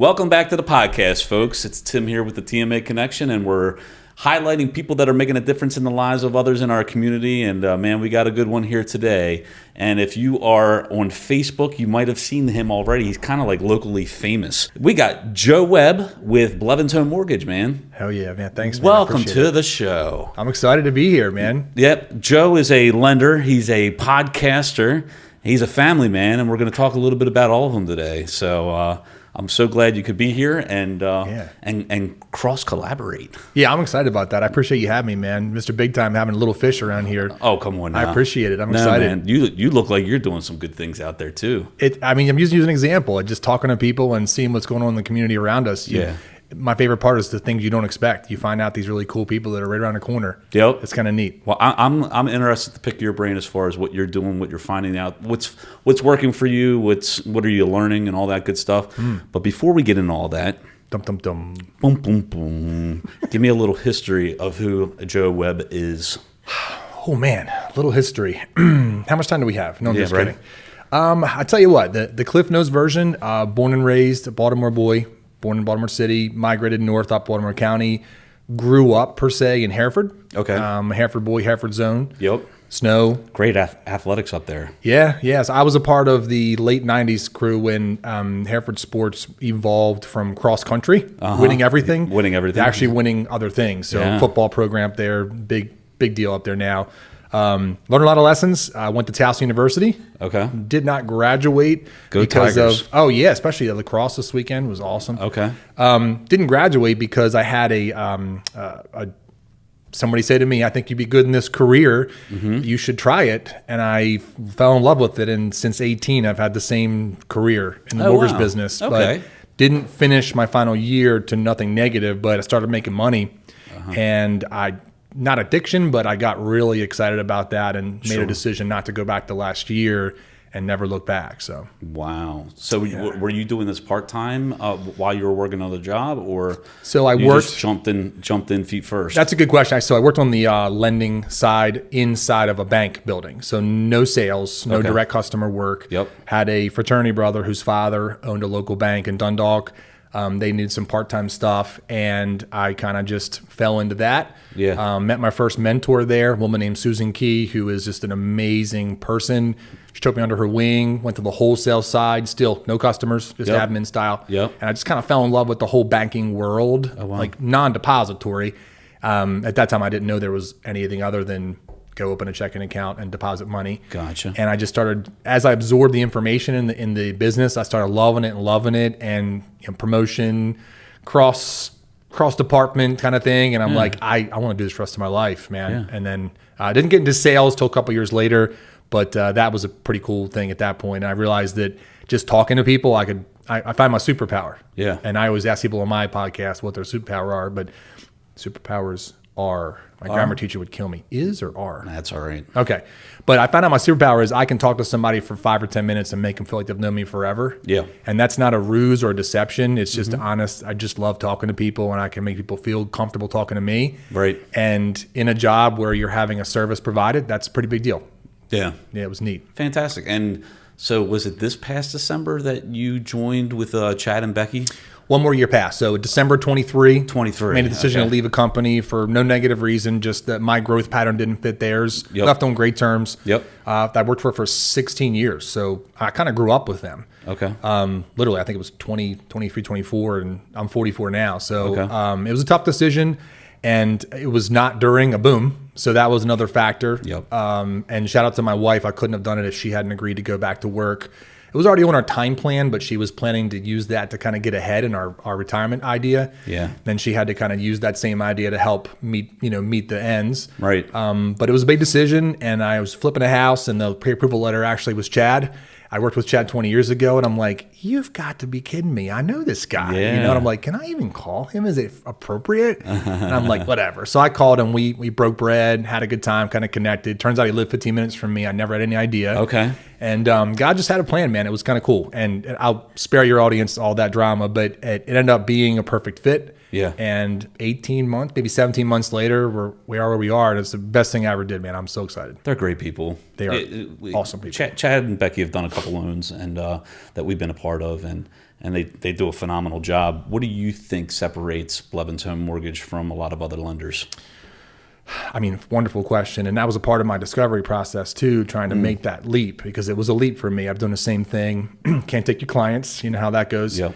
Welcome back to the podcast, folks. It's Tim here with the TMA Connection, and we're highlighting people that are making a difference in the lives of others in our community. And man, we got a good one here today. And if you are on Facebook, you might have seen him already. He's kind of like locally famous. We got Joe Webb with Blevins Home Mortgage, man. Hell yeah, man. Thanks, man. Welcome to the show. I'm excited to be here, man. Yep. Joe is a lender. He's a podcaster. He's a family man, and we're going to talk a little bit about all of them today. So I'm so glad you could be here and cross collaborate. Yeah, I'm excited about that. I appreciate you having me, man. Mr. Big Time having a little fish around here. Oh, come on now. I appreciate it. I'm excited. Man, you look like you're doing some good things out there too. I'm using you as an example. Just talking to people and seeing what's going on in the community around us. My favorite part is the things you don't expect. You find out these really cool people that are right around the corner. Yep. It's kind of neat. Well, I'm interested to pick your brain as far as what you're doing, what you're finding out, what's working for you, what are you learning, and all that good stuff. But before we get into all that, boom, boom, boom, give me a little history of who Joe Webb is. Oh man, little history. How much time do we have? No, I'm just right. kidding. I tell you what, the Cliff Notes version. Born and raised a Baltimore boy. Born in Baltimore City, migrated north up Baltimore County, grew up per se in Hereford. Okay. Hereford boy, Hereford zone. Yep. Snow. Great athletics up there. Yeah, yes. I was a part of the late 90s crew when Hereford sports evolved from cross country, winning everything. To actually winning other things. So football program up there, big deal up there now. Learned a lot of lessons. I went to Taos University. Okay. Did not graduate because Tigers. of especially the lacrosse this weekend was awesome. Okay. Didn't graduate because I had somebody say to me, "I think you'd be good in this career. You should try it." And I fell in love with it. And since 18, I've had the same career in the mortgage business. Okay. But didn't finish my final year to nothing negative. But I started making money, and not addiction, but I got really excited about that and made a decision not to go back to last year and never look back. So wow. So were you doing this part time while you were working another job, or so I you worked just jumped in feet first? That's a good question. So I worked on the lending side inside of a bank building. So no sales, no direct customer work. Yep. Had a fraternity brother whose father owned a local bank in Dundalk. They needed some part-time stuff, and I kind of just fell into that. Yeah. Met my first mentor there, a woman named Susan Key, who is just an amazing person. She took me under her wing, went to the wholesale side, still no customers, just admin style. Yep. And I just kind of fell in love with the whole banking world, like non-depository. At that time, I didn't know there was anything other than go open a checking account and deposit money. Gotcha. And I just started, as I absorbed the information in the business, I started loving it, and promotion, cross department kind of thing. And I'm like, I want to do this for the rest of my life, man. Yeah. And then I didn't get into sales till a couple years later, but that was a pretty cool thing at that point. And I realized that just talking to people, I find my superpower. Yeah. And I always ask people on my podcast what their superpower are, but superpowers are, my grammar teacher would kill me. Is or are? That's all right. Okay. But I found out my superpower is I can talk to somebody for 5 or 10 minutes and make them feel like they've known me forever. Yeah. And that's not a ruse or a deception. It's just honest. I just love talking to people, and I can make people feel comfortable talking to me. Right. And in a job where you're having a service provided, that's a pretty big deal. Yeah. Yeah, it was neat. Fantastic. And so was it this past December that you joined with Chad and Becky? One more year passed. So December 23. 23. Made a decision to leave a company for no negative reason, just that my growth pattern didn't fit theirs. Yep. Left on great terms. Yep. I worked for 16 years. So I kind of grew up with them. Okay. Literally, I think it was 23, 24, and I'm 44 now. So it was a tough decision, and it was not during a boom. So that was another factor. Yep. And shout out to my wife. I couldn't have done it if she hadn't agreed to go back to work. It was already on our time plan, but she was planning to use that to kind of get ahead in our retirement idea. Yeah. Then she had to kind of use that same idea to help meet the ends. Right. But it was a big decision, and I was flipping a house, and the pre-approval letter actually was Chad. I worked with Chad 20 years ago, and I'm like, you've got to be kidding me. I know this guy. Yeah. And I'm like, can I even call him? Is it appropriate? And I'm like, whatever. So I called him. We broke bread, had a good time, kind of connected. Turns out he lived 15 minutes from me. I never had any idea. Okay. And God just had a plan, man. It was kind of cool. And I'll spare your audience all that drama, but it ended up being a perfect fit. Yeah. And 18 months, maybe 17 months later, we are where we are. And it's the best thing I ever did, man. I'm so excited. They're great people. They are awesome people. Chad and Becky have done a couple loans and that we've been a part of, and they do a phenomenal job. What do you think separates Blevins Home Mortgage from a lot of other lenders? I mean, wonderful question. And that was a part of my discovery process too, trying to make that leap, because it was a leap for me. I've done the same thing. Can't take your clients. You know how that goes. Yep.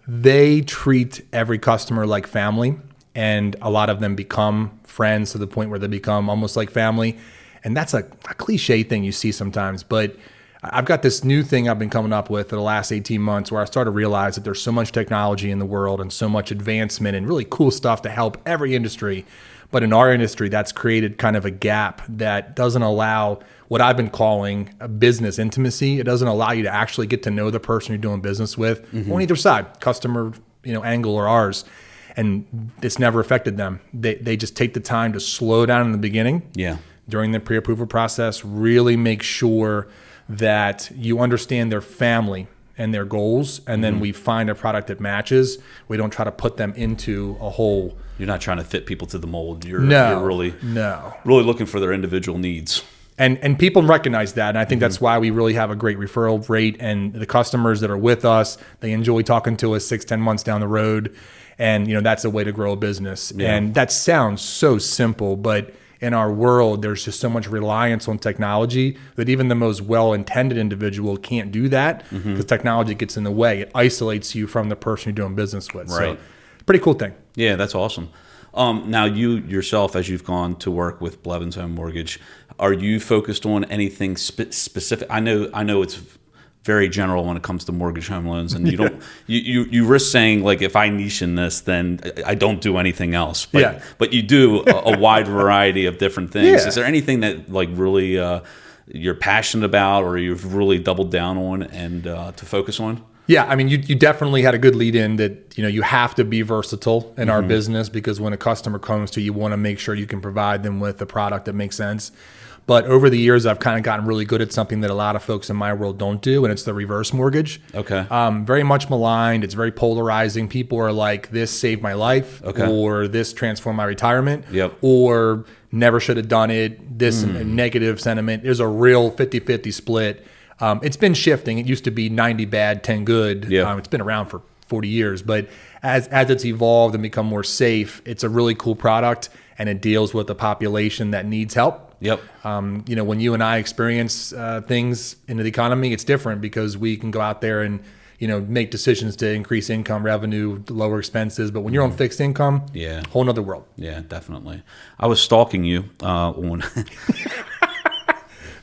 They treat every customer like family, and a lot of them become friends to the point where they become almost like family. And that's a cliche thing you see sometimes, but I've got this new thing I've been coming up with for the last 18 months where I started to realize that there's so much technology in the world and so much advancement and really cool stuff to help every industry. But in our industry, that's created kind of a gap that doesn't allow what I've been calling a business intimacy. It doesn't allow you to actually get to know the person you're doing business with on either side, customer, angle or ours. And it's never affected them. They just take the time to slow down in the beginning. Yeah. During the pre-approval process, really make sure that you understand their family and their goals, and then we find a product that matches. We don't try to put them into a hole. You're not trying to fit people to the mold. You're really looking for their individual needs. And people recognize that, and I think that's why we really have a great referral rate. And the customers that are with us, they enjoy talking to us 6-10 months down the road, and that's a way to grow a business. Yeah. And that sounds so simple, but in our world, there's just so much reliance on technology that even the most well-intended individual can't do that because technology gets in the way. It isolates you from the person you're doing business with. Right. So, pretty cool thing. Yeah, that's awesome. Now, you yourself, as you've gone to work with Blevins Home Mortgage, are you focused on anything specific? I know it's very general when it comes to mortgage home loans, and you don't you risk saying, like, if I niche in this, then I don't do anything else. But, but you do a wide variety of different things. Yeah. Is there anything that really you're passionate about, or you've really doubled down on and to focus on? Yeah, I mean, you definitely had a good lead in that, you have to be versatile in our business, because when a customer comes to you, want to make sure you can provide them with a product that makes sense. But over the years, I've kind of gotten really good at something that a lot of folks in my world don't do, and it's the reverse mortgage. Okay. Very much maligned. It's very polarizing. People are like, this saved my life, or this transformed my retirement, or never should have done it, this negative sentiment. There's a real 50-50 split. It's been shifting. It used to be 90 bad, 10 good. It's been around for 40 years. But as it's evolved and become more safe, it's a really cool product, and it deals with a population that needs help. Yep. When you and I experience things in the economy, it's different because we can go out there and make decisions to increase income, revenue, lower expenses. But when you're on fixed income, whole nother world. Yeah, definitely. I was stalking you on.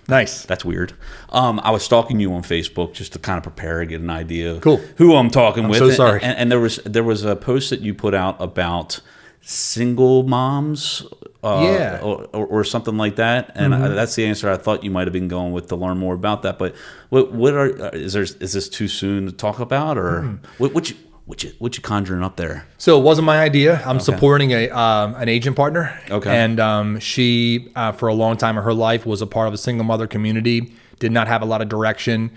Nice. That's weird. I was stalking you on Facebook just to kind of prepare and get an idea of cool. who I'm talking with. So sorry. And there was a post that you put out about single moms, or something like that. And that's the answer I thought you might have been going with to learn more about that. But is this too soon to talk about, or what you conjuring up there? So it wasn't my idea. I'm supporting an agent partner. Okay. And she, for a long time of her life, was a part of a single mother community, did not have a lot of direction,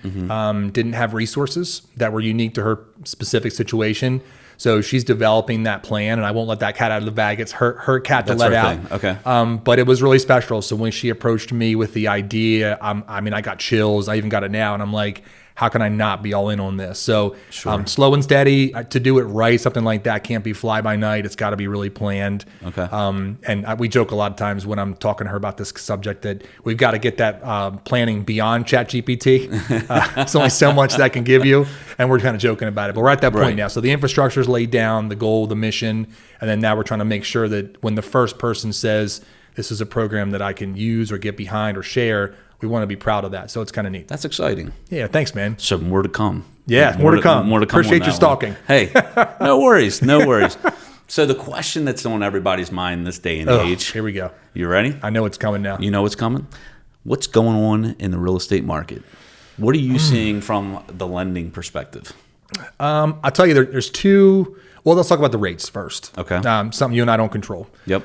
didn't have resources that were unique to her specific situation. So she's developing that plan, and I won't let that cat out of the bag. It's her cat to let out. Okay. But it was really special. So when she approached me with the idea, I got chills. I even got it now, and I'm like, how can I not be all in on this? So slow and steady to do it right. Something like that can't be fly by night. It's got to be really planned. Okay. And we joke a lot of times when I'm talking to her about this subject that we've got to get that planning beyond ChatGPT. It's only so much that can give you, and we're kind of joking about it. But we're at that point now. So the infrastructure is laid down, the goal, the mission, and then now we're trying to make sure that when the first person says this is a program that I can use or get behind or share, we want to be proud of that. So it's kind of neat. That's exciting. Yeah, thanks, man. So more to come. Yeah, more to come. More to come. Appreciate your stalking. Hey, no worries. No worries. So the question that's on everybody's mind this day and age. Here we go. You ready? I know it's coming now. You know what's coming? What's going on in the real estate market? What are you seeing from the lending perspective? I'll tell you, there's two. Well, let's talk about the rates first. Okay. Something you and I don't control. Yep.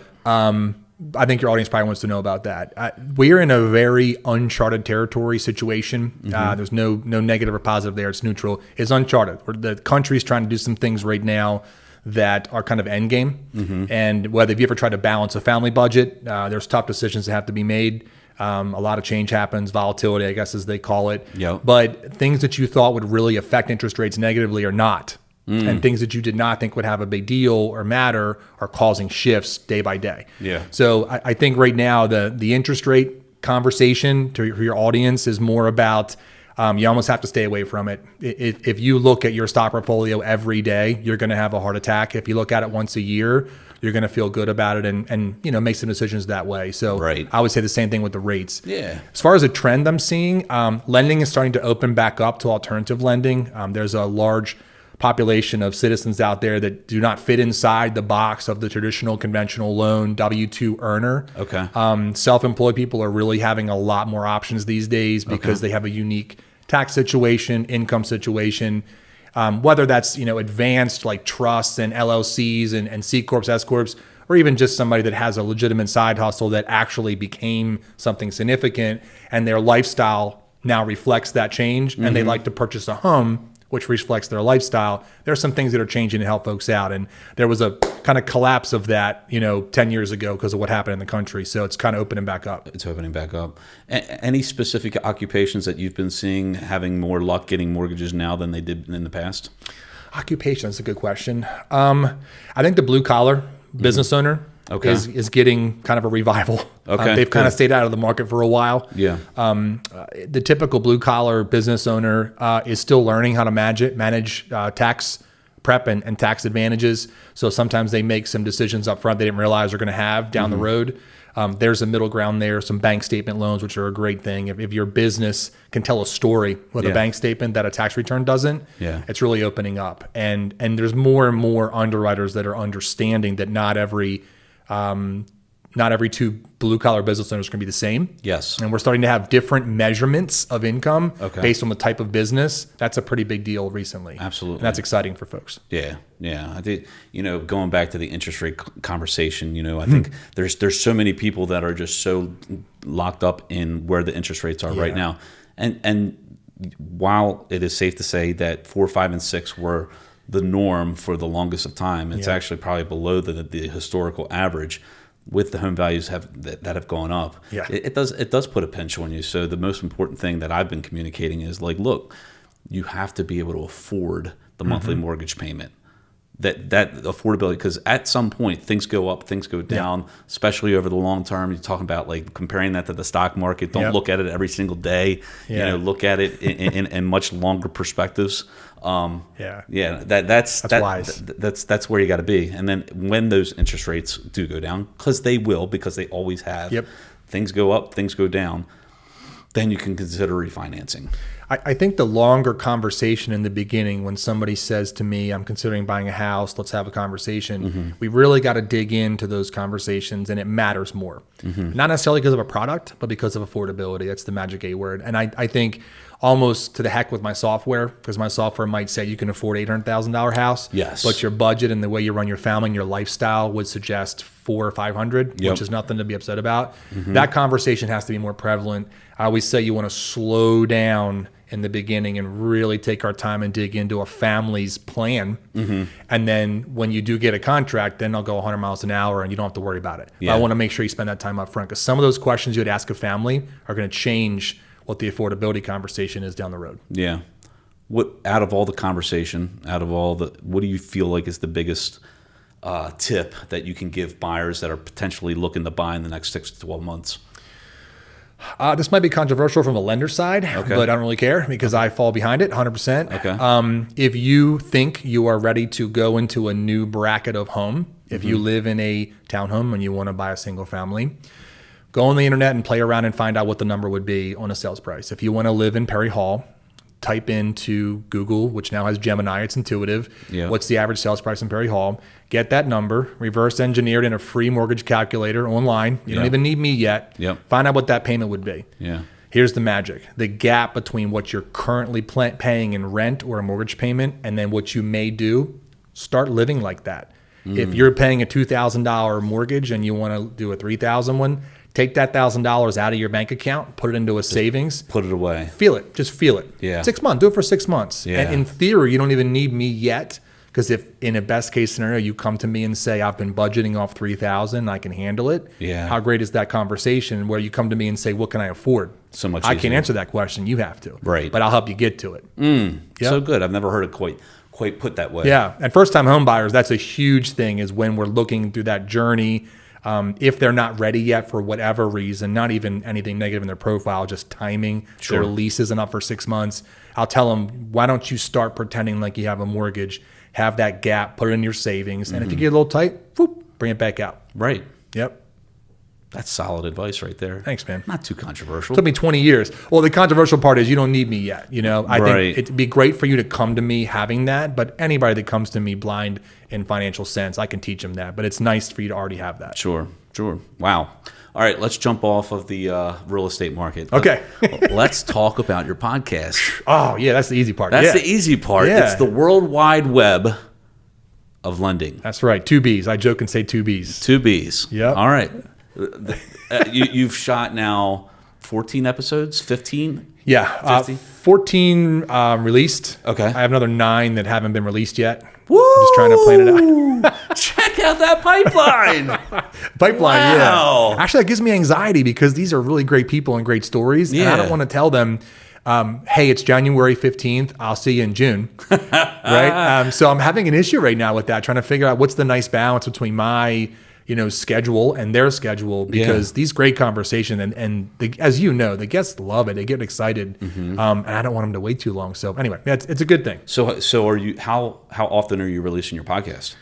I think your audience probably wants to know about that. We are in a very uncharted territory situation. There's no negative or positive there. It's neutral. It's uncharted. The country's trying to do some things right now that are kind of end game. And whether if you ever tried to balance a family budget, there's tough decisions that have to be made. A lot of change happens, volatility, I guess, as they call it. Yep. But things that you thought would really affect interest rates negatively are not. And things that you did not think would have a big deal or matter are causing shifts day by day. Yeah. So I think right now the interest rate conversation to your audience is more about you almost have to stay away from it. If you look at your stock portfolio every day, you're going to have a heart attack. If you look at it once a year, you're going to feel good about it and make some decisions that way. So right. I would say the same thing with the rates. Yeah. As far as a trend I'm seeing, lending is starting to open back up to alternative lending. There's a large population of citizens out there that do not fit inside the box of the traditional conventional loan W-2 earner. Okay. Self-employed people are really having a lot more options these days because they have a unique tax situation, income situation, whether that's advanced like trusts and LLCs and C corps, S corps, or even just somebody that has a legitimate side hustle that actually became something significant and their lifestyle now reflects that change, and they like to purchase a home which reflects their lifestyle. There are some things that are changing to help folks out. And there was a kind of collapse of that, 10 years ago because of what happened in the country. So it's kind of opening back up. It's opening back up. Any specific occupations that you've been seeing having more luck getting mortgages now than they did in the past? Occupation is a good question. I think the blue collar business owner is getting kind of a revival. They've kind of stayed out of the market for a while. Yeah. The typical blue collar business owner is still learning how to manage tax prep and tax advantages. So sometimes they make some decisions up front they didn't realize they're going to have down the road. There's a middle ground there, some bank statement loans, which are a great thing. If your business can tell a story with a bank statement that a tax return doesn't, it's really opening up. And there's more and more underwriters that are understanding that not every two blue collar business owners can be the same. Yes. And we're starting to have different measurements of income based on the type of business. That's a pretty big deal recently. Absolutely. And that's exciting for folks. Yeah. Yeah. I think, going back to the interest rate conversation, I think there's so many people that are just so locked up in where the interest rates are right now. And while it is safe to say that 4, 5, and 6 were the norm for the longest of time, it's actually probably below the historical average. With the home values that have gone up, it does put a pinch on you. So the most important thing that I've been communicating is like, look, you have to be able to afford the monthly mortgage payment. That affordability, because at some point things go up, things go down, especially over the long term. You're talking about like comparing that to the stock market. Don't look at it every single day. Look at it in much longer perspectives. That's wise. That's where you got to be. And then when those interest rates do go down, because they will, because they always have. Things go up, things go down. Then you can consider refinancing. I think the longer conversation in the beginning, when somebody says to me, I'm considering buying a house, let's have a conversation, we really got to dig into those conversations, and it matters more. Not necessarily because of a product, but because of affordability. That's the magic A word. And I think almost to the heck with my software, because my software might say you can afford $800,000 house, but your budget and the way you run your family and your lifestyle would suggest $400,000 or $500,000, which is nothing to be upset about. That conversation has to be more prevalent. I always say you want to slow down in the beginning and really take our time and dig into a family's plan. And then when you do get a contract, then they'll go 100 miles an hour and you don't have to worry about it. But I want to make sure you spend that time up front, because some of those questions you would ask a family are going to change what the affordability conversation is down the road. Yeah. What out of all the conversation, what do you feel like is the biggest tip that you can give buyers that are potentially looking to buy in the next 6 to 12 months? This might be controversial from a lender side, but I don't really care because I fall behind it 100%. If you think you are ready to go into a new bracket of home, if you live in a townhome and you want to buy a single family, go on the internet and play around and find out what the number would be on a sales price. If you want to live in Perry Hall, type into Google, which now has Gemini, it's intuitive. What's the average sales price in Perry Hall? Get that number, reverse engineer it in a free mortgage calculator online. You don't even need me yet. Find out what that payment would be. Here's the magic. The gap between what you're currently paying in rent or a mortgage payment and then what you may do, start living like that. If you're paying a $2,000 mortgage and you want to do a $3,000 one, take that $1,000 out of your bank account, put it into a savings. Put it away. Feel it. Just feel it. Yeah. 6 months. Do it for 6 months. Yeah. And in theory, you don't even need me yet. Because if in a best case scenario, you come to me and say, I've been budgeting off $3,000, I can handle it. Yeah. How great is that conversation where you come to me and say, what can I afford? So much I easier. can't answer that question. You have to. Right. But I'll help you get to it. Yep. So good. I've never heard it quite put that way. Yeah. And first time home buyers, that's a huge thing is when we're looking through that journey. If they're not ready yet for whatever reason, not even anything negative in their profile, just timing, Sure. their lease isn't up for 6 months, I'll tell them, why don't you start pretending like you have a mortgage, have that gap, put it in your savings, and if you get a little tight, whoop, bring it back out. Right. Yep. That's solid advice right there. Thanks, man. Not too controversial. Took me 20 years. Well, the controversial part is you don't need me yet. I Right. think it'd be great for you to come to me having that, but anybody that comes to me blind in financial sense, I can teach them that. But it's nice for you to already have that. Sure. Wow. All right, let's jump off of the real estate market. Okay. Let's talk about your podcast. Oh, yeah, that's the easy part. That's Yeah. the easy part. Yeah. It's the World Wide Web of lending. That's right. 2 Bs. I joke and say 2 Bs. 2 Bs. Yep. All right. You've shot now 14 episodes, 15? Yeah. 50? 14 released. Okay. I have another 9 that haven't been released yet. Woo! I'm just trying to plan it out. Check out that pipeline. Pipeline, Wow. yeah. Actually, that gives me anxiety because these are really great people and great stories. And I Yeah. don't want to tell them, hey, it's January 15th. I'll see you in June. Right? So I'm having an issue right now with that, trying to figure out what's the nice balance between my schedule and their schedule, because these great conversation and as you know, the guests love it. They get excited. And I don't want them to wait too long. So anyway, it's a good thing. So are you? How often are you releasing your podcast?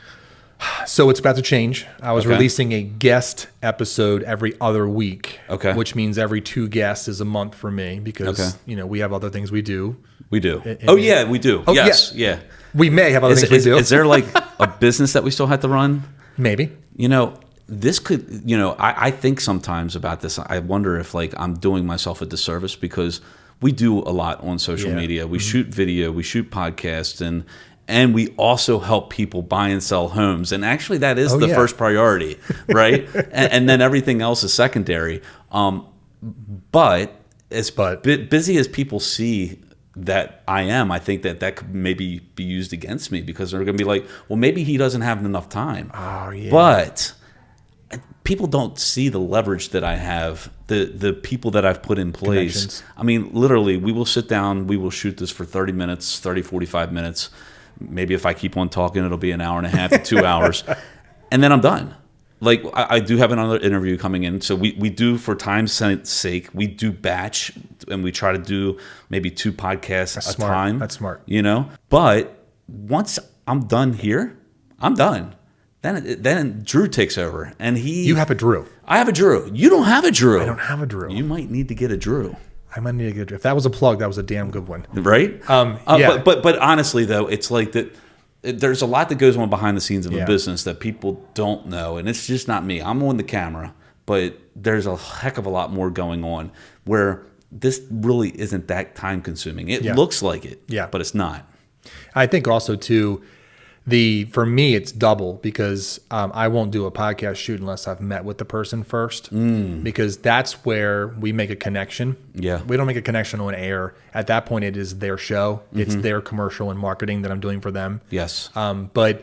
So it's about to change. I was Okay. releasing a guest episode every other week. Okay. Which means every 2 guests is a month for me because, Okay. we have other things we do. We do. Yeah, we do. Oh, Yes. Yeah. We may have other things we do. Is there like a business that we still have to run? Maybe. This could, I think sometimes about this. I wonder if like I'm doing myself a disservice because we do a lot on social Yeah. media. We shoot video, we shoot podcasts, and we also help people buy and sell homes. And actually that is the yeah. first priority, right? and then everything else is secondary. But as busy as people see that I am, I think that could maybe be used against me because they're going to be like, well, maybe he doesn't have enough time. Oh, yeah. But people don't see the leverage that I have, the people that I've put in place. Connections. I mean, literally, we will sit down, we will shoot this for 30 minutes, 45 minutes. Maybe if I keep on talking, it'll be an hour and a half to 2 hours. And then I'm done. Like, I do have another interview coming in. So we do, for time's sake, we do batch, and we try to do maybe 2 podcasts That's a smart. time. That's smart. But once I'm done here, I'm done. Then Drew takes over, and You have a Drew. I have a Drew. You don't have a Drew. I don't have a Drew. You might need to get a Drew. I might need a good. If that was a plug, that was a damn good one. Right? Yeah. But honestly, though, it's like that. There's a lot that goes on behind the scenes of a Yeah. business that people don't know, and it's just not me. I'm on the camera, but there's a heck of a lot more going on where this really isn't that time consuming. It Yeah. looks like it, Yeah. but it's not. I think also too, for me it's double because I won't do a podcast shoot unless I've met with the person first, because that's where we make a connection. Yeah. We don't make a connection on air. At that point, it is their show. It's their commercial and marketing that I'm doing for them. Yes. But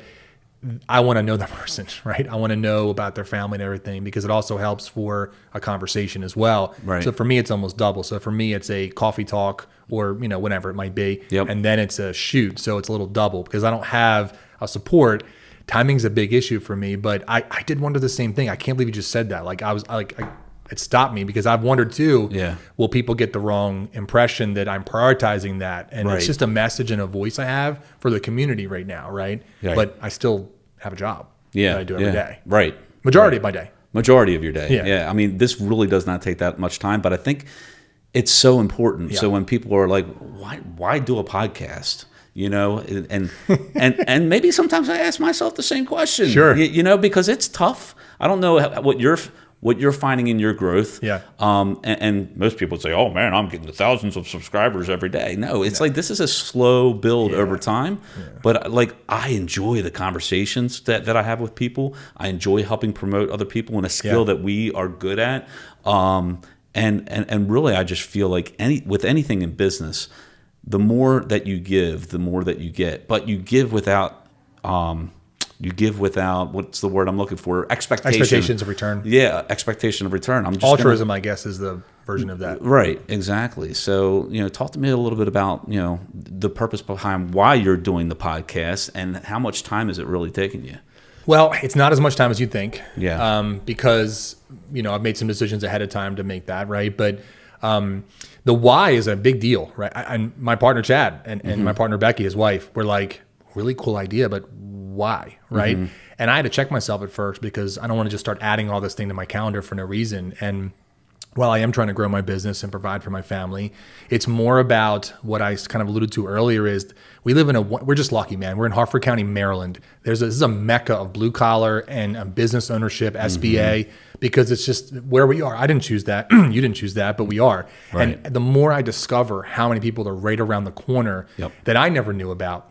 I want to know the person, right? I want to know about their family and everything because it also helps for a conversation as well. Right. So for me, it's almost double. So for me, it's a coffee talk or, whatever it might be. Yep. And then it's a shoot. So it's a little double because I don't have a support. Timing's a big issue for me, but I did wonder the same thing. I can't believe you just said that. Like it stopped me because I've wondered too, Yeah. will people get the wrong impression that I'm prioritizing that? And Right. it's just a message and a voice I have for the community right now, right? Right. But I still have a job Yeah. that I do every day. Right. Majority of my day. Majority of your day. Yeah. I mean, this really does not take that much time, but I think it's so important. Yeah. So when people are like, why do a podcast? And maybe sometimes I ask myself the same question. Sure. Because it's tough. I don't know what what you're finding in your growth. Yeah. And most people would say, oh man, I'm getting thousands of subscribers every day. No, it's like, this is a slow build over time. But like, I enjoy the conversations that I have with people. I enjoy helping promote other people in a skill that we are good at. And really, I just feel like with anything in business, the more that you give, the more that you get. But you give without what's the word I'm looking for? Expectations of return. Yeah, expectation of return. I'm just Altruism, I guess, is the version of that. Right, exactly. So, talk to me a little bit about, the purpose behind why you're doing the podcast and how much time is it really taking you? Well, it's not as much time as you'd think. Yeah. Because, I've made some decisions ahead of time to make that, right? But the why is a big deal, right? And my partner, Chad, and my partner, Becky, his wife, were like, really cool idea, but why, right? And I had to check myself at first because I don't want to just start adding all this thing to my calendar for no reason. And while I am trying to grow my business and provide for my family, it's more about what I kind of alluded to earlier is we live we're just lucky, man. We're in Harford County, Maryland. This is a mecca of blue collar and business ownership, SBA, because it's just where we are. I didn't choose that. You didn't choose that, but we are. Right. And the more I discover how many people are right around the corner that I never knew about,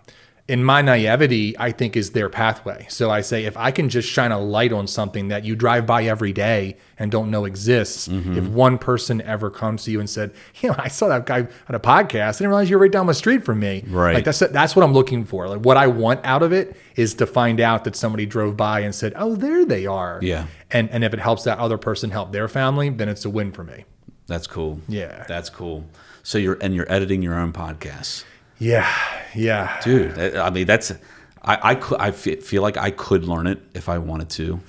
in my naivety, I think is their pathway. So I say, if I can just shine a light on something that you drive by every day and don't know exists, if one person ever comes to you and said, I saw that guy on a podcast, I didn't realize you're right down the street from me. Right. Like that's what I'm looking for. Like what I want out of it is to find out that somebody drove by and said, oh, there they are. Yeah. And if it helps that other person help their family, then it's a win for me. That's cool. Yeah. That's cool. So you're editing your own podcasts. Yeah. Dude, I mean, I feel like I could learn it if I wanted to.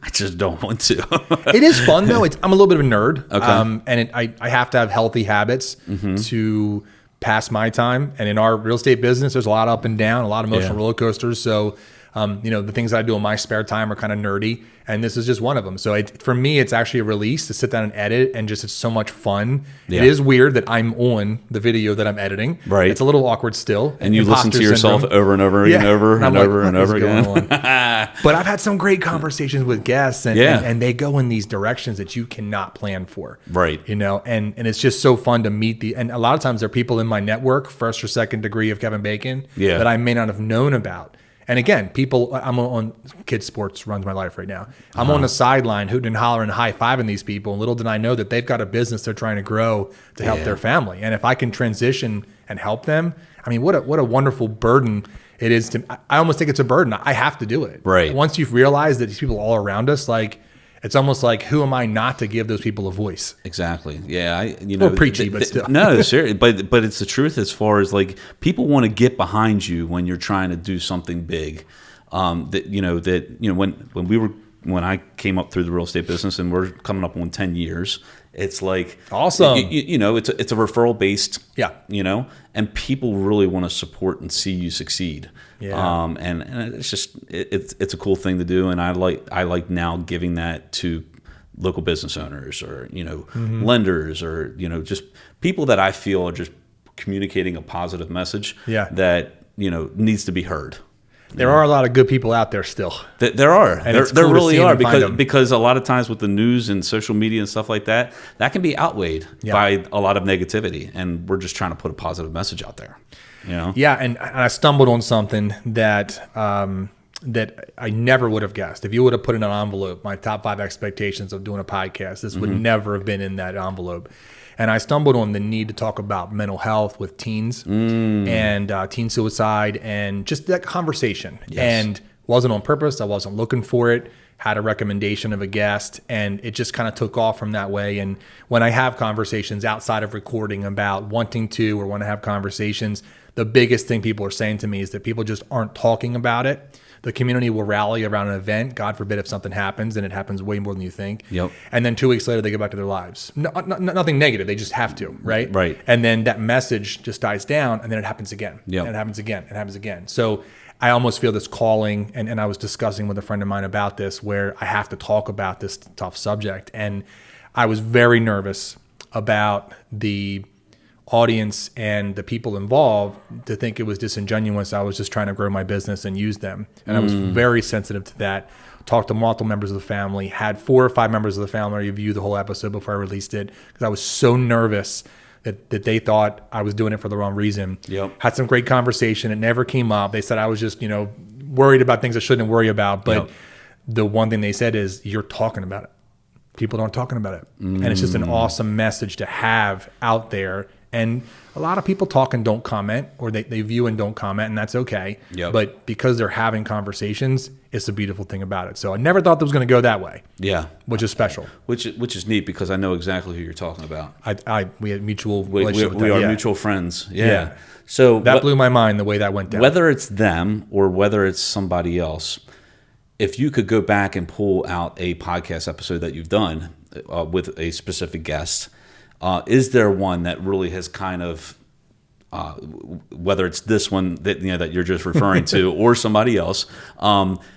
I just don't want to. It is fun though. I'm a little bit of a nerd. Okay. And I have to have healthy habits to pass my time. And in our real estate business, there's a lot up and down, a lot of emotional roller coasters. So, the things that I do in my spare time are kind of nerdy, and this is just one of them. So for me, it's actually a release to sit down and edit, and just it's so much fun. Yeah. It is weird that I'm on the video that I'm editing. Right. It's a little awkward still. And you listen to yourself over and over and over and over and over again. But I've had some great conversations with guests, and they go in these directions that you cannot plan for. Right. And it's just so fun to meet and a lot of times there are people in my network, first or second degree of Kevin Bacon, that I may not have known about. And again, I'm on kids sports runs my life right now. I'm on the sideline hooting and hollering, high-fiving these people. And little did I know that they've got a business they're trying to grow to help their family. And if I can transition and help them, I mean, what a wonderful burden it is I almost think it's a burden. I have to do it. Right. Once you've realized that these people all around us, like, it's almost like, who am I not to give those people a voice? Exactly. Yeah. Or preachy, but still. No, seriously. But it's the truth as far as like people want to get behind you when you're trying to do something big. When I came up through the real estate business and we're coming up on 10 years, it's like awesome. It's a referral based. Yeah. And people really want to support and see you succeed. Yeah. And it's just it's a cool thing to do, and I like now giving that to local business owners or lenders or just people that I feel are just communicating a positive message that needs to be heard. There are a lot of good people out there still. There are. And there really are because a lot of times with the news and social media and stuff like that can be outweighed by a lot of negativity, and we're just trying to put a positive message out there. Yeah, and I stumbled on something that that I never would have guessed. If you would have put in an envelope, my top 5 expectations of doing a podcast, this would never have been in that envelope. And I stumbled on the need to talk about mental health with teens and teen suicide and just that conversation. Yes. And wasn't on purpose. I wasn't looking for it. Had a recommendation of a guest, and it just kind of took off from that way. And when I have conversations outside of recording about wanting to or want to have conversations, the biggest thing people are saying to me is that people just aren't talking about it. The community will rally around an event. God forbid if something happens, and it happens way more than you think. Yep. And then 2 weeks later, they go back to their lives. Nothing negative. They just have to, right? Right. And then that message just dies down, and then it happens again. Yep. And it happens again. It happens again. So I almost feel this calling, and I was discussing with a friend of mine about this, where I have to talk about this tough subject. And I was very nervous about the audience and the people involved to think it was disingenuous. I was just trying to grow my business and use them. And I was very sensitive to that. talked to multiple members of the family, had 4 or 5 members of the family review the whole episode before I released it because I was so nervous that they thought I was doing it for the wrong reason. Yep. Had some great conversation. It never came up. They said I was just, worried about things I shouldn't worry about. But the one thing they said is, you're talking about it. People aren't talking about it. And it's just an awesome message to have out there. And a lot of people talk and don't comment, or they view and don't comment, and that's okay. Yep. But because they're having conversations, it's a beautiful thing about it. So I never thought that was going to go that way. Yeah. Which is special. Which is neat because I know exactly who you're talking about. We had mutual relationship with we that. are mutual friends. Yeah. Yeah. So that blew my mind the way that went down. Whether it's them or whether it's somebody else, if you could go back and pull out a podcast episode that you've done with a specific guest, is there one that really has kind of, whether it's this one that that you're just referring to or somebody else,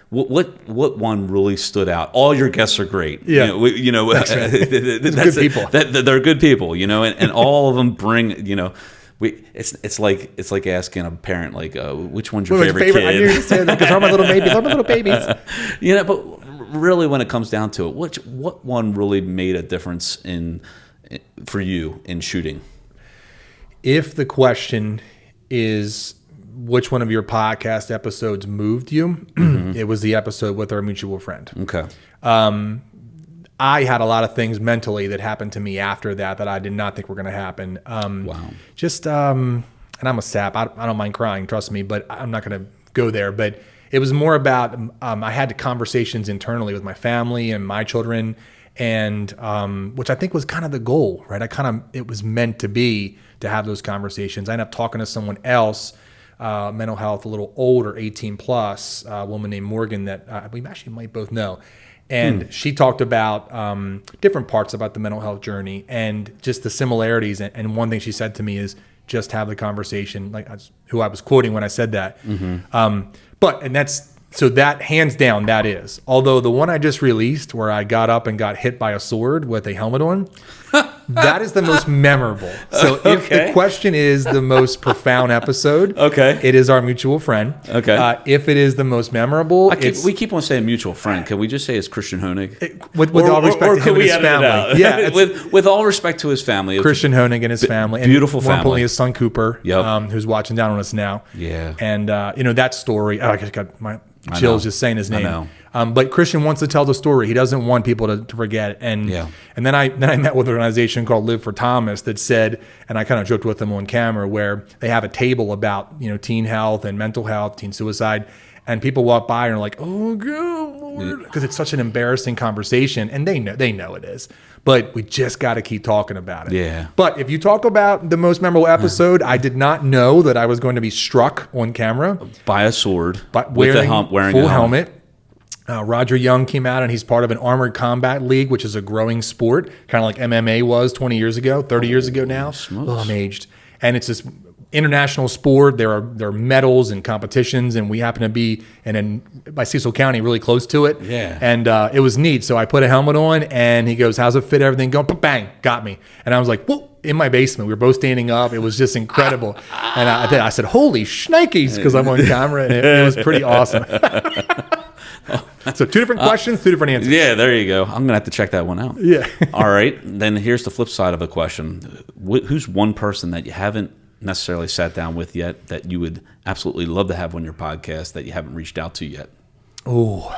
what one really stood out? All your guests are great. Yeah, that's good people. They're good people. And all of them bring It's like asking a parent which one's your favorite kid? I knew you said that because they're my little babies. They're my little babies. But really, when it comes down to it, what one really made a difference for you in shooting? If the question is which one of your podcast episodes moved you, it was the episode with our mutual friend. Okay. I had a lot of things mentally that happened to me after that I did not think were going to happen. Wow. And I'm a sap. I don't mind crying, trust me, but I'm not going to go there. But it was more about I had conversations internally with my family and my children, and which I think was kind of the goal, right? It was meant to be to have those conversations. I ended up talking to someone else, mental health, a little older, 18 plus, a woman named Morgan that we actually might both know. And she talked about different parts about the mental health journey and just the similarities. And one thing she said to me is just have the conversation, who I was quoting when I said that. So that hands down, that is. Although the one I just released where I got up and got hit by a sword with a helmet on, that is the most memorable. So if the question is the most profound episode, it is our mutual friend. If it is the most memorable, we keep on saying mutual friend. Can we just say it's Christian Honig? With all respect to him and his family. Yeah, with all respect to his family. Christian Honig and his family. Beautiful family. More importantly, his son Cooper, who's watching down on us now. Yeah. And, that story, I just got my chills just saying his name. I know. But Christian wants to tell the story. He doesn't want people to forget it. And then I met with an organization called Live for Thomas that said, and I kind of joked with them on camera, where they have a table about teen health and mental health, teen suicide, and people walk by and are like, "Oh God," because it's such an embarrassing conversation, and they know it is. But we just got to keep talking about it. Yeah. But if you talk about the most memorable episode, I did not know that I was going to be struck on camera by a sword, wearing a full helmet. Roger Young came out, and he's part of an armored combat league, which is a growing sport, kind of like MMA was 20 years ago, 30 years ago now. Oh, I'm aged. And it's this international sport. There are medals and competitions, and we happen to be by Cecil County, really close to it. Yeah. And it was neat. So I put a helmet on, and he goes, "How's it fit? Everything going?" Bang, got me. And I was like, "Whoa!" In my basement, we were both standing up. It was just incredible. And I said, "Holy shnikes," because I'm on camera, and it was pretty awesome. So 2 different questions, 2 different answers. Yeah, there you go. I'm going to have to check that one out. Yeah. All right. Then here's the flip side of the question. Who's one person that you haven't necessarily sat down with yet that you would absolutely love to have on your podcast that you haven't reached out to yet? Oh,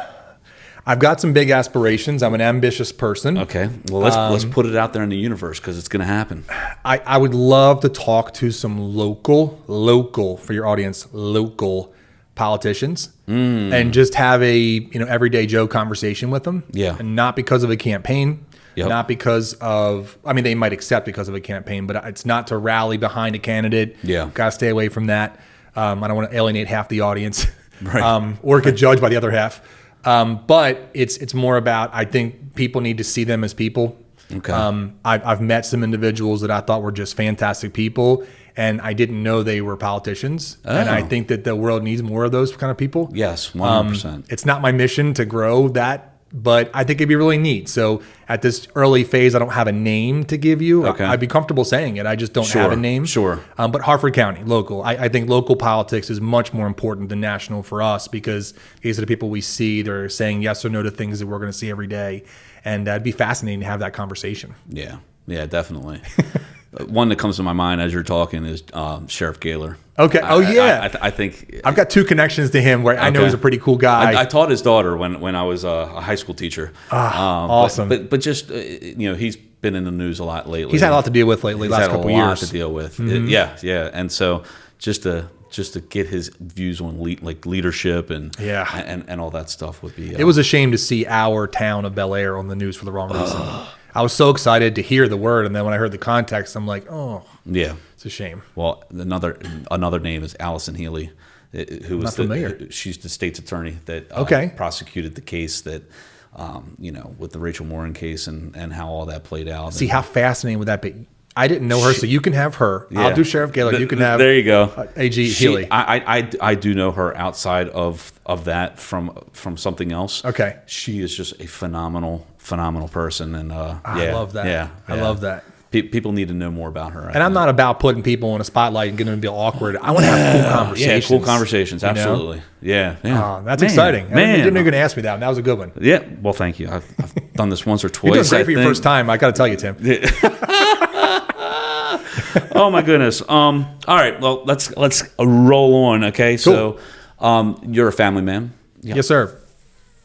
I've got some big aspirations. I'm an ambitious person. Okay. Well, let's put it out there in the universe because it's going to happen. I would love to talk to some local, for your audience, local politicians and just have a everyday Joe conversation with them. Yeah. And not because of a campaign, not because of, they might accept because of a campaign, but it's not to rally behind a candidate. Yeah. Got to stay away from that. I don't want to alienate half the audience, right. Or get judged by the other half. But it's more about, I think people need to see them as people. Okay. I've met some individuals that I thought were just fantastic people, and I didn't know they were politicians. Oh. And I think that the world needs more of those kind of people. Yes, 100%. It's not my mission to grow that but I think it'd be really neat. So at this early phase, I don't have a name to give you. Okay. I'd be comfortable saying it. I just don't have a name. Sure. But Hartford County, local. I think local politics is much more important than national for us, because these are the people we see. They're saying yes or no to things that we're going to see every day. And it'd be fascinating to have that conversation. Yeah. Yeah, definitely. One that comes to my mind as you're talking is Sheriff Gaylor. Okay. I think I've got two connections to him where I know he's a pretty cool guy. I taught his daughter when I was a high school teacher. Awesome. But just he's been in the news a lot lately. He's had a lot to deal with lately. Last couple years. He's had a lot to deal with. Yeah. And so just to get his views on leadership and all that stuff would be. It was a shame to see our town of Bel Air on the news for the wrong reason. I was so excited to hear the word, and then when I heard the context, I'm like, oh, yeah, it's a shame. Well, another name is Allison Healy, who was she's the state's attorney that prosecuted the case that with the Rachel Morin case and how all that played out. See, how fascinating would that be? I didn't know her, so you can have her. Yeah. I'll do Sheriff Gaylor. You can have there you go, AG Healy. I do know her outside of that from something else. Okay, she is just a phenomenal person, and I love that. Yeah, I love that. People need to know more about her. I'm not about putting people in a spotlight and getting them to be awkward. I want to have cool conversations. Yeah, cool conversations. Absolutely. Yeah. That's exciting. Man. I didn't know you were going to ask me that. That was a good one. Yeah. Well, thank you. I've done this once or twice. You're doing great for your first time. I got to tell you, Tim. Oh my goodness. All right. Well, let's roll on. Okay. Cool. So, you're a family man. Yeah. Yes, sir.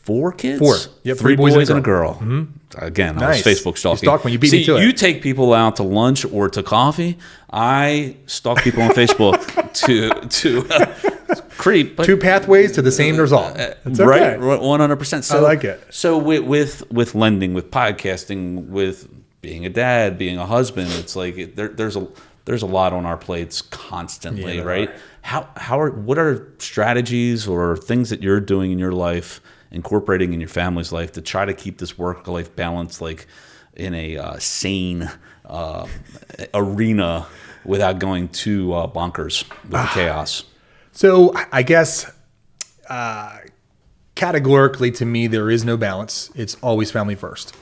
4 kids? 4. Yep, 3 boys and a girl. Mm-hmm. Again, nice. I was Facebook stalking. You stalk me. You beat me to it. You take people out to lunch or to coffee. I stalk people on Facebook to creep. But 2 pathways to the same result. It's okay. Right, 100%. So, I like it. So with lending, with podcasting, with being a dad, being a husband, it's like there's a lot on our plates constantly, right? What are strategies or things that you're doing in your life, incorporating in your family's life, to try to keep this work-life balance like in a sane arena without going too bonkers with the chaos? So I guess categorically, to me, there is no balance. It's always family first.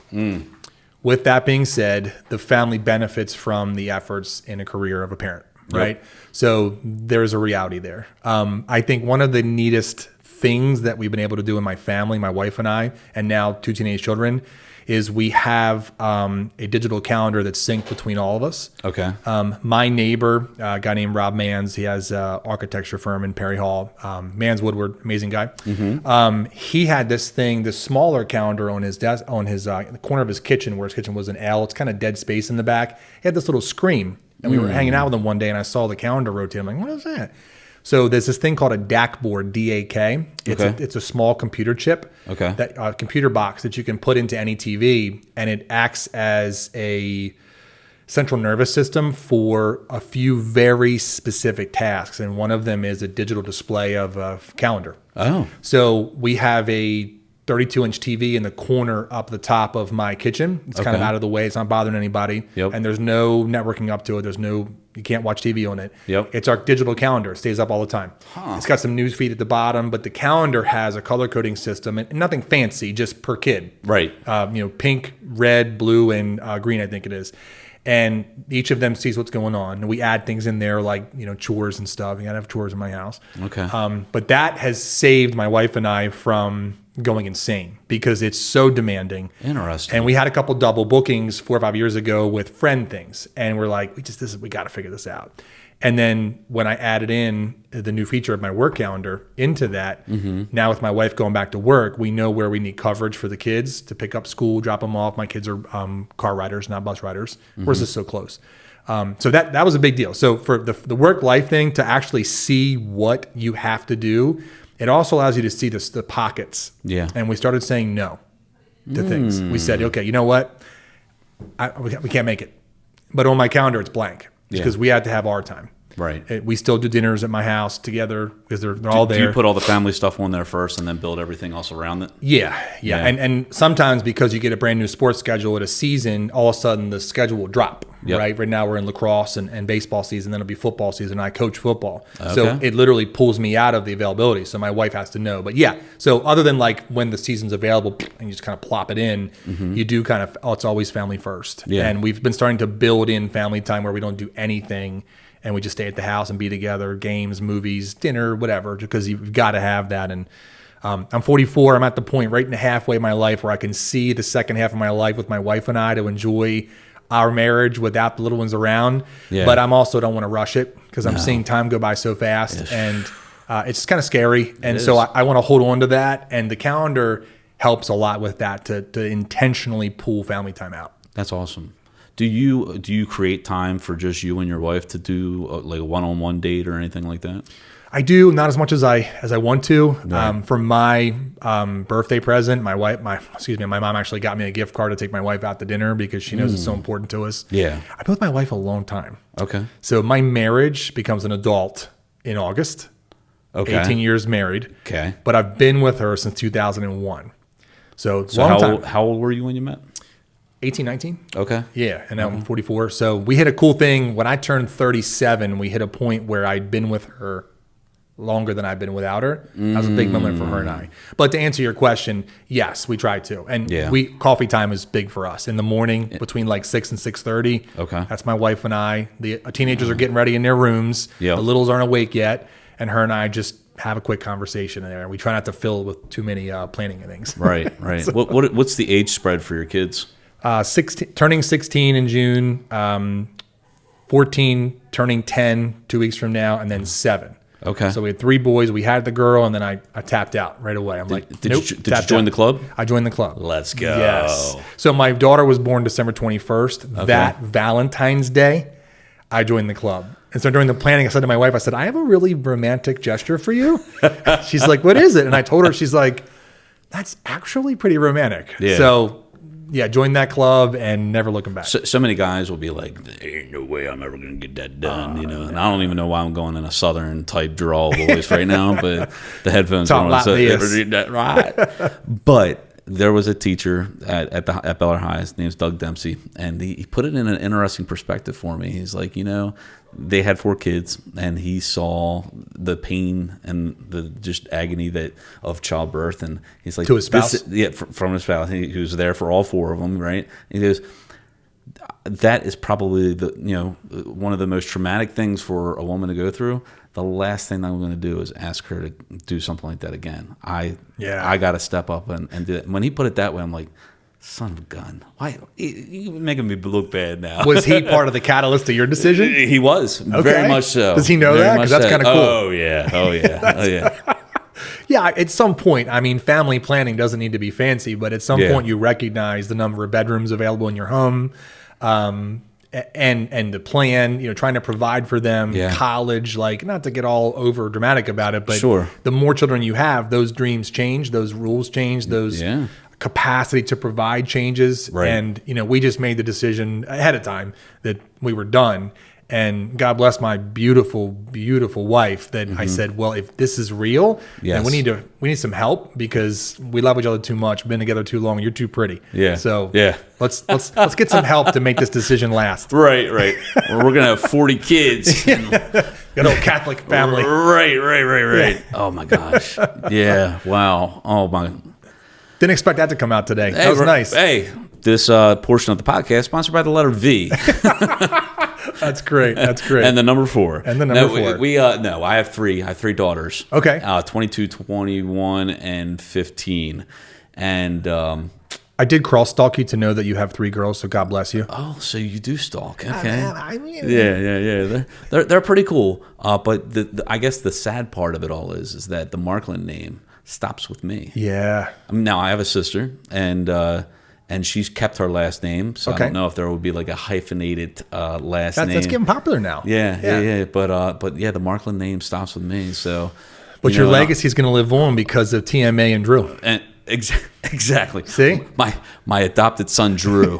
With that being said, the family benefits from the efforts in a career of a parent, right? Yep. So there's a reality there. I think one of the neatest things that we've been able to do in my family, my wife and I, and now 2 teenage children, is we have a digital calendar that's synced between all of us. Okay. My neighbor, a guy named Rob Manns, he has an architecture firm in Perry Hall. Manns Woodward, amazing guy. Mm-hmm. He had this smaller calendar on his desk, on his the corner of his kitchen, where his kitchen was an L. It's kind of dead space in the back. He had this little screen, and we were hanging out with him one day, and I saw the calendar rotate. I'm like, what is that? So there's this thing called a DAC board, D-A-K. It's a small computer chip, that computer box that you can put into any TV, and it acts as a central nervous system for a few very specific tasks, and one of them is a digital display of a calendar. Oh. So we have a 32-inch TV in the corner up the top of my kitchen. It's kind of out of the way. It's not bothering anybody. Yep. And there's no networking up to it. You can't watch TV on it. Yep. It's our digital calendar. It stays up all the time. Huh. It's got some news feed at the bottom, but the calendar has a color coding system, and nothing fancy, just per kid. Right. Pink, red, blue, and green, I think it is. And each of them sees what's going on. And we add things in there like, chores and stuff. You gotta have chores in my house. Okay. But that has saved my wife and I from going insane because it's so demanding. Interesting. And we had a couple double bookings 4 or 5 years ago with friend things. And we're like, we got to figure this out. And then when I added in the new feature of my work calendar into that, now with my wife going back to work, we know where we need coverage for the kids to pick up school, drop them off. My kids are car riders, not bus riders. Where's this so close? So that was a big deal. So for the work-life thing, to actually see what you have to do, it also allows you to see the pockets. Yeah. And we started saying no to things. We said, okay, you know what? We can't make it. But on my calendar, it's blank because we had to have our time. Right. We still do dinners at my house together because they're all there. Do you put all the family stuff on there first and then build everything else around it? Yeah. And sometimes because you get a brand new sports schedule at a season, all of a sudden the schedule will drop. Yep. right? Right now we're in lacrosse and baseball season, then it'll be football season. I coach football. Okay. So it literally pulls me out of the availability. So my wife has to know. But yeah, so other than like when the season's available and you just kind of plop it in, you do kind of, it's always family first. Yeah. And we've been starting to build in family time where we don't do anything and we just stay at the house and be together, games, movies, dinner, whatever, because you've got to have that. And I'm 44. I'm at the point right in the halfway of my life where I can see the second half of my life with my wife and I to enjoy our marriage without the little ones around. Yeah. But I'm also don't want to rush it because I'm seeing time go by so fast, and it's just kind of scary. And so I want to hold on to that. And the calendar helps a lot with that to intentionally pull family time out. That's awesome. Do you create time for just you and your wife to do like a one-on-one date or anything like that? I do, not as much as I want to. Right. For my birthday present, my mom actually got me a gift card to take my wife out to dinner because she knows it's so important to us. Yeah. I've been with my wife a long time. Okay. So my marriage becomes an adult in August. Okay. 18 years married. Okay. But I've been with her since 2001. So how old were you when you met? 18, 19. Okay. Yeah, and now I'm 44. So we hit a cool thing. When I turned 37, we hit a point where I'd been with her longer than I've been without her. That was a big moment for her and I. But to answer your question, yes, we try to. And coffee time is big for us. In the morning between like 6 and 6:30. Okay. That's my wife and I. The teenagers are getting ready in their rooms. Yep. The littles aren't awake yet. And her and I just have a quick conversation there. We try not to fill it with too many planning and things. Right. What's the age spread for your kids? 16, turning 16 in June, 14 turning 10 2 weeks from now, and then 7. Okay. So we had 3 boys. We had the girl, and then I tapped out right away. I'm like, Did nope. you join the club? I joined the club. Let's go. Yes. So my daughter was born December 21st. Okay. That Valentine's Day, I joined the club. And so during the planning, I said to my wife, I have a really romantic gesture for you. She's like, what is it? And I told her, she's like, that's actually pretty romantic. Yeah. So yeah, joined that club and never looking back. So many guys will be like, there ain't no way I'm ever going to get that done, And I don't even know why I'm going in a southern type drawl voice right now, but the headphones Talk are like this. right. But there was a teacher at Beller High. His name's Doug Dempsey, and he put it in an interesting perspective for me. He's like, they had 4 kids, and he saw the pain and the just agony of childbirth, and he's like, to his spouse, from his spouse. He was there for all 4 of them, right? And he goes, that is probably one of the most traumatic things for a woman to go through. The last thing I'm going to do is ask her to do something like that again. I got to step up and do it. When he put it that way, I'm like, son of a gun. Why? You're making me look bad now. Was he part of the catalyst of your decision? He was. Okay. Very much so. Does he know that? Because that's kind of cool. Oh, yeah. Oh, yeah. Yeah, at some point, family planning doesn't need to be fancy, but at some point you recognize the number of bedrooms available in your home, and the plan, trying to provide for them, college, like not to get all over dramatic about it, but the more children you have, those dreams change, those rules change, those capacity to provide changes. Right. And, we just made the decision ahead of time that we were done. And God bless my beautiful, beautiful wife that I said, well, if this is real, then we need some help because we love each other too much, been together too long, you're too pretty. Yeah. So let's get some help to make this decision last. Right. We're gonna have 40 kids. Good old Catholic family. Right. Yeah. Oh my gosh. Yeah. Wow. Oh my. Didn't expect that to come out today. That was nice. Hey, this portion of the podcast sponsored by the letter V. That's great. And the number 4. And the number 4. No, I have 3. I have 3 daughters. Okay. 22, 21, and 15. And I did cross stalk you to know that you have 3 girls, so God bless you. Oh, so you do stalk. Okay. Yeah. They're pretty cool. But I guess the sad part of it all is that the Markland name stops with me. Yeah. Now I have a sister, and she's kept her last name, so I don't know if there would be like a hyphenated last name. That's getting popular now. Yeah. But the Markland name stops with me. So, but your legacy is going to live on because of TMA and Drew. And exactly. See, my adopted son Drew.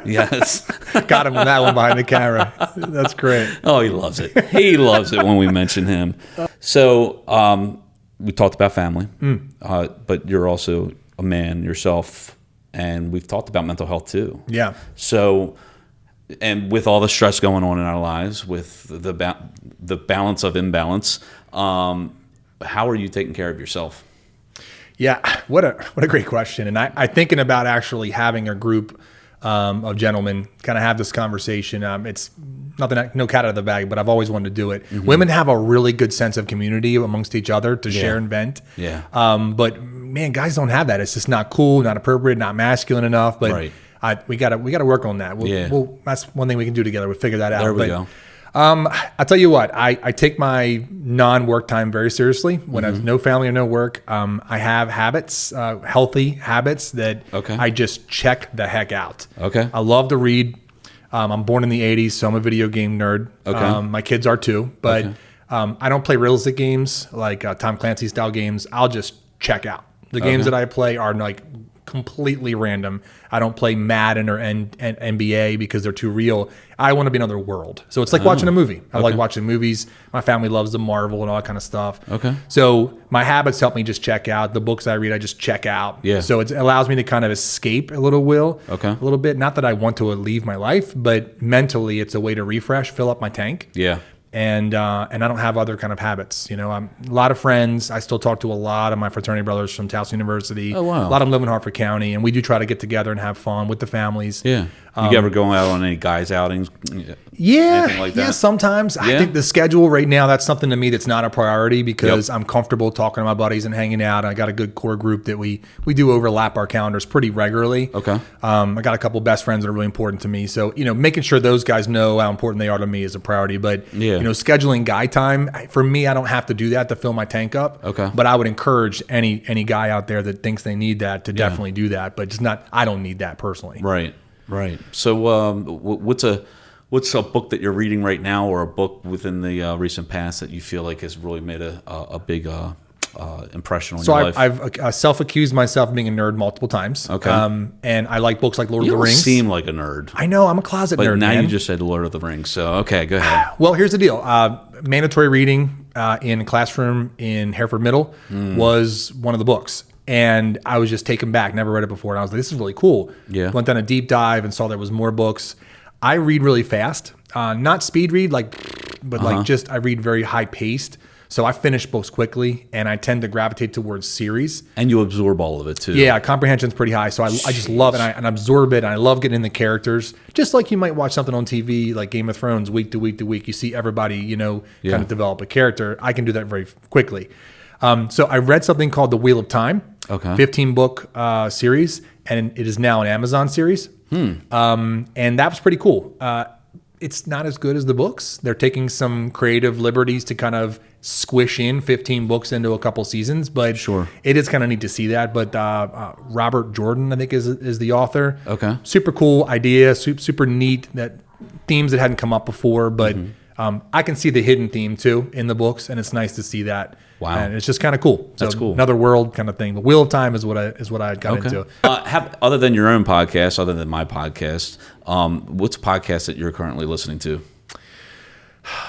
Yes, got him on that one behind the camera. That's great. Oh, he loves it. He loves it when we mention him. So, we talked about family, but you're also a man yourself. And we've talked about mental health too. Yeah. So and with all the stress going on in our lives, with the balance of imbalance, how are you taking care of yourself? Yeah, what a great question. And I thinking about actually having a group of gentlemen kind of have this conversation. It's nothing, no cat out of the bag, but I've always wanted to do it. Mm-hmm. Women have a really good sense of community amongst each other to share and vent. Yeah. But man, guys don't have that. It's just not cool, not appropriate, not masculine enough. But we gotta work on that. That's one thing we can do together. We'll figure that out. There we go. I'll tell you what, I take my non-work time very seriously. When I have no family or no work, I have habits, healthy habits that I just check the heck out. Okay. I love to read. I'm born in the 80s, so I'm a video game nerd. Okay. My kids are too, but I don't play realistic games like Tom Clancy style games. I'll just check out. The games that I play are like completely random. I don't play Madden or NBA because they're too real. I want to be in another world. So it's like watching a movie. I like watching movies. My family loves the Marvel and all that kind of stuff. Okay. So my habits help me just check out. The books I read, I just check out. Yeah. So it allows me to kind of escape a little Okay. A little bit. Not that I want to leave my life, but mentally it's a way to refresh, fill up my tank. Yeah. And I don't have other kind of habits. I'm a lot of friends. I still talk to a lot of my fraternity brothers from Towson University. Oh, wow. A lot of them live in Hartford County, and we do try to get together and have fun with the families. Yeah. You ever going out on any guys outings? Yeah, Anything like that? Yeah, sometimes. I think the schedule right now, that's something to me that's not a priority because I'm comfortable talking to my buddies and hanging out. I got a good core group that we do overlap our calendars pretty regularly. Okay. I got a couple best friends that are really important to me. So, making sure those guys know how important they are to me is a priority. But, scheduling guy time, for me, I don't have to do that to fill my tank up. Okay. But I would encourage any guy out there that thinks they need that to definitely do that. But just not, I don't need that personally. Right. So what's a book that you're reading right now, or a book within the recent past that you feel like has really made a big impression on your life? So I've self-accused myself of being a nerd multiple times. Okay. And I like books like Lord You of the don't Rings. seem like a nerd. I know, I'm a closet But nerd, now man. you just said Lord of the Rings. So, okay, go ahead. Well, here's the deal. Mandatory reading in a classroom in Hereford Middle was one of the books. And I was just taken back, never read it before. And I was like, this is really cool. Yeah. Went on a deep dive and saw there was more books. I read really fast, not speed read, but I read very high paced. So I finish books quickly, and I tend to gravitate towards series. And you absorb all of it too. Yeah, comprehension's pretty high. So I just love it, and I absorb it, and I love getting in the characters. Just like you might watch something on TV, like Game of Thrones, week to week to week. You see everybody, kind of develop a character. I can do that very quickly. So I read something called The Wheel of Time, 15-book series, and it is now an Amazon series. And that was pretty cool. It's not as good as the books. They're taking some creative liberties to kind of squish in 15 books into a couple seasons, but it is kind of neat to see that. But Robert Jordan, I think, is the author. Okay. Super cool idea, super neat, that themes that hadn't come up before, but I can see the hidden theme too in the books, and it's nice to see that. Wow. And it's just kind of cool. So that's cool. Another world kind of thing. The Wheel of Time is what I got into. Other than your own podcast, other than my podcast, what's a podcast that you're currently listening to?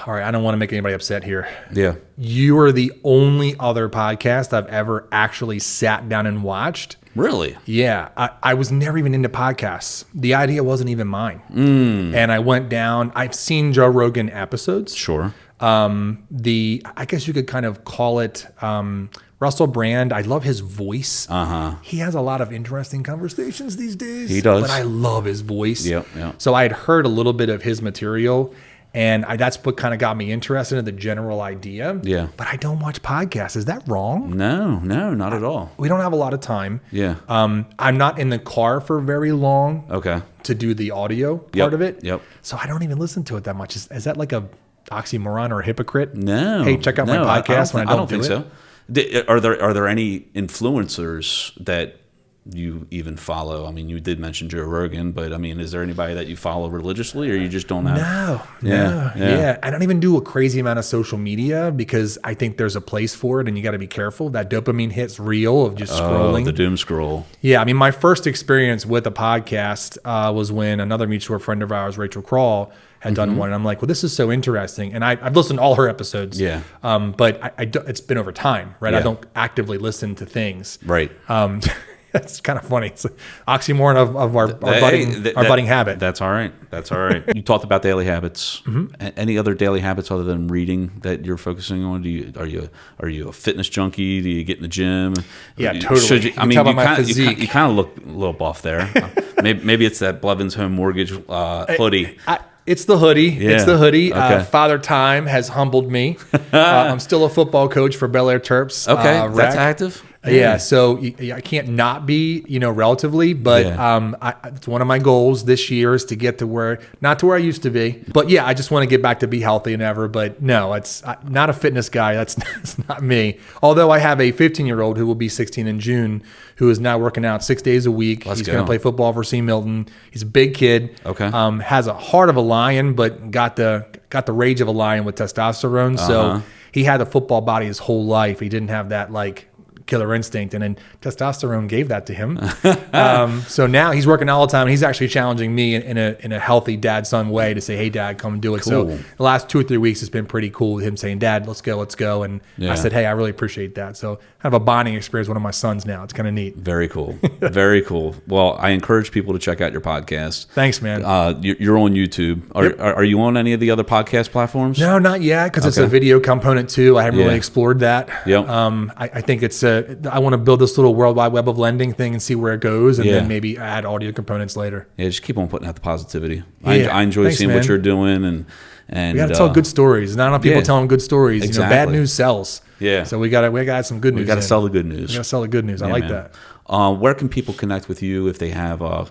All right, I don't want to make anybody upset here. Yeah. You are the only other podcast I've ever actually sat down and watched. Really? Yeah. I was never even into podcasts. The idea wasn't even mine. And I went down. I've seen Joe Rogan episodes. Sure. I guess you could kind of call it Russell Brand. I love his voice. He has a lot of interesting conversations these days. He does. But I love his voice. Yep. So I had heard a little bit of his material, and that's what kind of got me interested in the general idea. Yeah. But I don't watch podcasts. Is that wrong? No, not at all. We don't have a lot of time. Yeah. I'm not in the car for very long. Okay. To do the audio part of it. Yep. So I don't even listen to it that much. Is that like a oxymoron or a hypocrite? No. Hey, check out my podcast when I don't think so. Are there any influencers that you even follow? I mean, you did mention Joe Rogan, but I mean, is there anybody that you follow religiously, or you just don't have? No. Yeah. I don't even do a crazy amount of social media because I think there's a place for it, and you got to be careful. That dopamine hit's real of just scrolling. The doom scroll. Yeah. I mean, my first experience with a podcast was when another mutual friend of ours, Rachel Crawl, had done one, and I'm like, well, this is so interesting. And I've listened to all her episodes. Yeah. But it's been over time, right? Yeah. I don't actively listen to things. Right. That's kind of funny. It's an oxymoron of our budding habit. That's all right. That's all right. You talked about daily habits. Any other daily habits other than reading that you're focusing on? Are you a fitness junkie? Do you get in the gym? Yeah, totally. I mean, you kind of look a little buff there. Maybe it's that Blevins home mortgage hoodie. It's the hoodie. Yeah. It's the hoodie. Okay. Father Time has humbled me. I'm still a football coach for Bel Air Terps. Okay, that's active. Yeah, so I can't not be, relatively, but it's one of my goals this year is to get to not to where I used to be. But yeah, I just want to get back to be healthy and ever. But no, I'm not a fitness guy. That's not me. Although I have a 15-year-old who will be 16 in June, who is now working out 6 days a week. He's going to play football for C. Milton. He's a big kid. Okay. Has a heart of a lion, but got the rage of a lion with testosterone. So he had a football body his whole life. He didn't have that killer instinct, and then testosterone gave that to him. So now he's working all the time. And he's actually challenging me in a healthy dad-son way to say, "Hey, Dad, come and do it." Cool. So the last 2 or 3 weeks has been pretty cool with him saying, "Dad, let's go." And I said, "Hey, I really appreciate that." So kind of a bonding experience with one of my sons now. It's kind of neat. Very cool. Very cool. Well, I encourage people to check out your podcast. Thanks, man. You're on YouTube. Are you on any of the other podcast platforms? No, not yet, because it's a video component too. I haven't really explored that. Yep. I think it's I want to build this little World Wide Web of lending thing and see where it goes, and then maybe add audio components later. Yeah, just keep on putting out the positivity. I enjoy seeing what you're doing, and we got to tell good stories. Not enough people telling good stories. Exactly. Bad news sells. Yeah. So we got to add some good news. We got to sell the good news. We got to sell the good news. I like that. Where can people connect with you if they have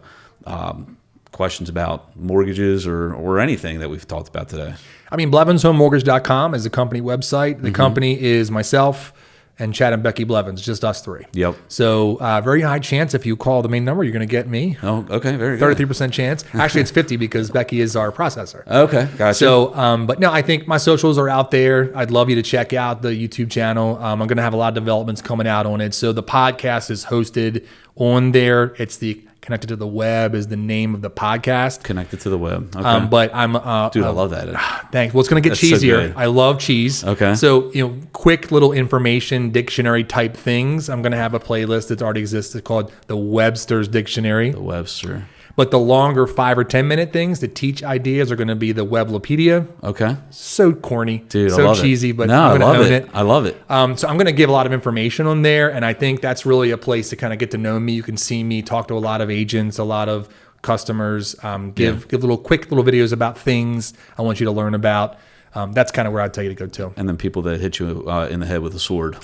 questions about mortgages or anything that we've talked about today? I mean, BlevinsHomeMortgage.com is the company website. The company is myself and Chad and Becky Blevins, just us three. Yep. So very high chance if you call the main number, you're going to get me. Oh, okay, very good. 33% chance. Actually, it's 50 because Becky is our processor. Okay, gotcha. So, but no, I think my socials are out there. I'd love you to check out the YouTube channel. I'm going to have a lot of developments coming out on it. So the podcast is hosted on there. It's the Connected to the Web is the name of the podcast. Connected to the Web. Okay. But I'm dude, I love that. Thanks. Well, it's going to get cheesier. So I love cheese. Okay. So, quick little information dictionary type things. I'm going to have a playlist that's already exists called the Webster's Dictionary. The Webster. But the longer 5 or 10 minute things to teach ideas are going to be the Weblopedia. Okay. So corny. Dude, so I love cheesy, it. but no, I'm going to own it. I love it. So I'm going to give a lot of information on there. And I think that's really a place to kind of get to know me. You can see me talk to a lot of agents, a lot of customers, give quick little videos about things I want you to learn about. That's kind of where I'd tell you to go to. And then people that hit you in the head with a sword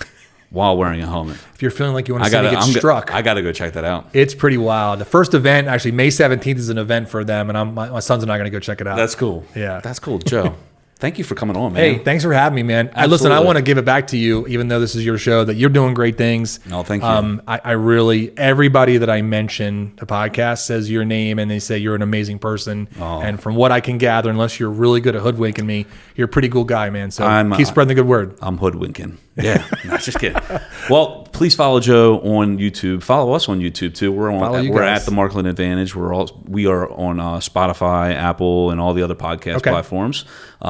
while wearing a helmet. If you're feeling like you want to see me get struck. I got to go check that out. It's pretty wild. The first event, actually May 17th is an event for them, and my sons and I are going to go check it out. That's cool. Yeah. That's cool. Joe, thank you for coming on, man. Hey, thanks for having me, man. Listen, I want to give it back to you, even though this is your show, that you're doing great things. No, thank you. I really, everybody that I mention the podcast says your name, and they say you're an amazing person. Oh. And from what I can gather, unless you're really good at hoodwinking me, you're a pretty cool guy, man. So keep spreading the good word. I'm hoodwinking. Yeah, no, just kidding. Well, please follow Joe on YouTube. Follow us on YouTube too. We're at the Markland Advantage. We are on Spotify, Apple, and all the other podcast platforms.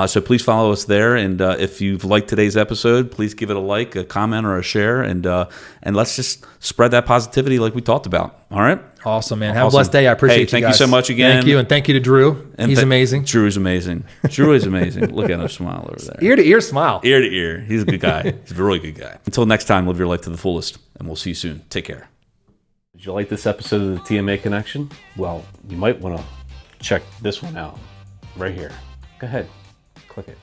So please follow us there. And if you've liked today's episode, please give it a like, a comment, or a share, and let's just spread that positivity like we talked about. All right. Awesome, man. Have a blessed day. I appreciate you guys. Thank you so much again. Thank you, and thank you to Drew. He's amazing. Drew is amazing. Drew is amazing. Look at him smile over there. Ear to ear smile. Ear to ear. He's a good guy. He's a really good guy. Until next time, live your life to the fullest, and we'll see you soon. Take care. Did you like this episode of the TMA Connection? Well, you might want to check this one out right here. Go ahead. Click it.